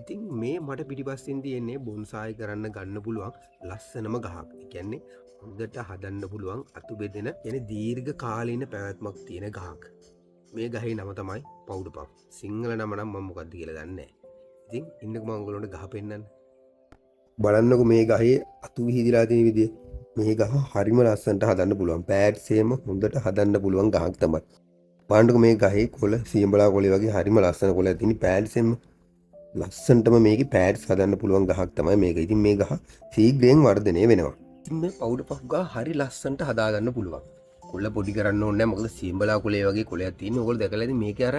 ඉතින් මේ මට පිටිපස්සෙන් තියෙන්නේ බොන්සායි කරන්න ගන්න පුළුවන් ලස්සනම ගහක්. ඒ කියන්නේ හොඳට හදන්න පුළුවන් අතු බෙදෙන එන දීර්ඝ කාලීන පැවැත්මක් තියෙන ගහක්. මේ ගහේ නම තමයි පවුඩු පෆ්. සිංහල නම නම් මම මොකක්ද කියලා දන්නේ නැහැ. ඉතින් ඉන්නකෝ මම ඔයගොල්ලන්ට ගහ පෙන්නන්න. බලන්නකෝ මේ ගහේ අතු විහිදලා තියෙන විදිය. මේ ගහ හරිම ලස්සනට හදන්න පුළුවන්. පෑඩ්ස් එහෙම හොඳට හදන්න පුළුවන් ගහක් තමයි. බලන්නකෝ මේ ගහේ කොළ සියඹලා කොළේ වගේ හරිම ලස්සන කොළ තියෙන පෑඩ්ස් එහෙම ලස්සනටම මේකේ පෑඩ්ස් හදන්න පුළුවන් ගහක් තමයි මේක. ඉතින් මේ ගහ ශීඝ්‍රයෙන් වර්ධනය වෙනවා. ඉතින් මේ පවුඩර් පෆ් ගහ හරි ලස්සනට හදාගන්න පුළුවන්. කොළ පොඩි කරන්න ඕනේ නැහැ. මොකද සියඹලා කොළේ වගේ කොළයක් තියෙන්නේ. ඔයගොල්ලෝ දැකලා ඉතින් මේකේ අර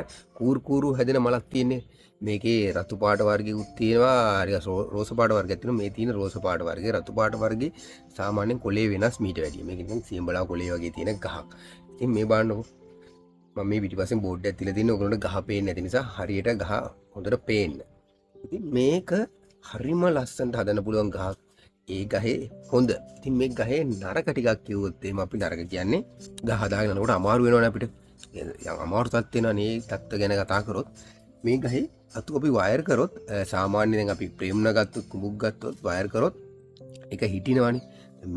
කූරු හැදෙන මලක් තියෙන්නේ. මේකේ රතු පාට වර්ගයකුත් තියෙනවා. හරි රෝස පාට වර්ගයක් තියෙනවා. මේ තියෙන රෝස පාට වර්ගය රතු පාට වර්ගේ සාමාන්‍යයෙන් කොළේ වෙනස් මීට වැඩිය. මේක නිකන් සියඹලා කොළේ වගේ තියෙන ගහක්. ඉතින් මේ බලන්නකෝ. මම මේ පිටිපස්සෙන් බෝඩ් එකක් තියලා තියෙනවා. ඔයගොල්ලන්ට ගහ පේන්නේ නැති නිසා හරියට ගහ හොඳට පේන්න. ඉතින් මේක හරිම ලස්සනට හදන්න පුළුවන් ගහක්. ඒ ගහේ හොඳ. ඉතින් මේ ගහේ නරක ටිකක් කිව්වොත් එහෙම අපි නරක කියන්නේ ගහ හදාගෙන යනකොට අමාරු වෙනවනේ අපිට. අමාරු තත්ත්ව වෙනවා නේ තත්ත්ව ගැන කතා කරොත්. මේ ගහේ අතු අපි වයර් කරොත් සාමාන්‍යයෙන් දැන් අපි ප්‍රේම්න ගත්තොත් කුඹුක් ගත්තොත් වයර් කරොත් ඒක හිටිනවනේ.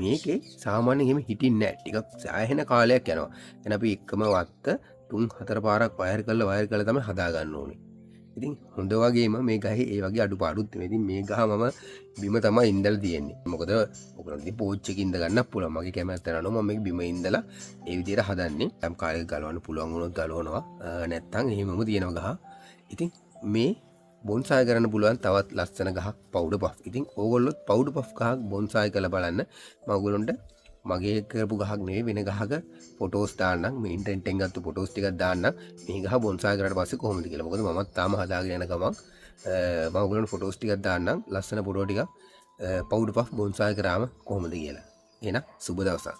මේකේ සාමාන්‍යයෙන් එහෙම හිටින්නේ නැහැ. ටිකක් සෑහෙන කාලයක් යනවා. එහෙනම් අපි එකම වත්ත 3-4 පාරක් වයර් කරලා තමයි හදා ගන්න ඕනේ. ඉතින් හොඳ වගේම මේ ගහේ ඒ වගේ අඩුපාඩුත් තියෙනවා. ඉතින් මේ ගහ මම බිම තමයි ඉඳලා තියෙන්නේ. මොකද ඔයගොල්ලෝ ඉතින් පෝච් එකකින් ඉඳ ගන්නත් පුළුවන්. මගේ කැමැත්ත නෝ මම මේක බිම ඉඳලා ඒ විදිහට හදන්නේ. යම් කාලයක ගලවන්න පුළුවන් වුණොත් ගලවනවා. නැත්තම් එහෙමම තියෙනවා ගහ. ඉතින් මේ බොන්සායි කරන්න පුළුවන් තවත් ලස්සන ගහක් පවුඩර් පෆ්. ඉතින් ඕගොල්ලොත් පවුඩර් පෆ් ගහක් බොන්සායි කරලා බලන්න. මම ඔයගොල්ලන්ට මගේ කරපු ගහක් නෙවෙයි වෙන ගහක ෆොටෝස් දාන්නම්. මේ ඉන්ටර්නෙට් එකෙන් ගත්ත ෆොටෝස් ටිකක් දාන්නම්. මේ ගහ බොන්සායි කරාට පස්සේ කොහොමද කියලා. මොකද මමත් තාම හදාගෙන යන ගමන් මම ඔයගොල්ලන්ට ෆොටෝස් ටිකක් දාන්නම්. ලස්සන ෆොටෝ ටිකක් පවුඩර් පෆ් බොන්සායි කරාම කොහොමද කියලා. එහෙනම් සුබ දවසක්.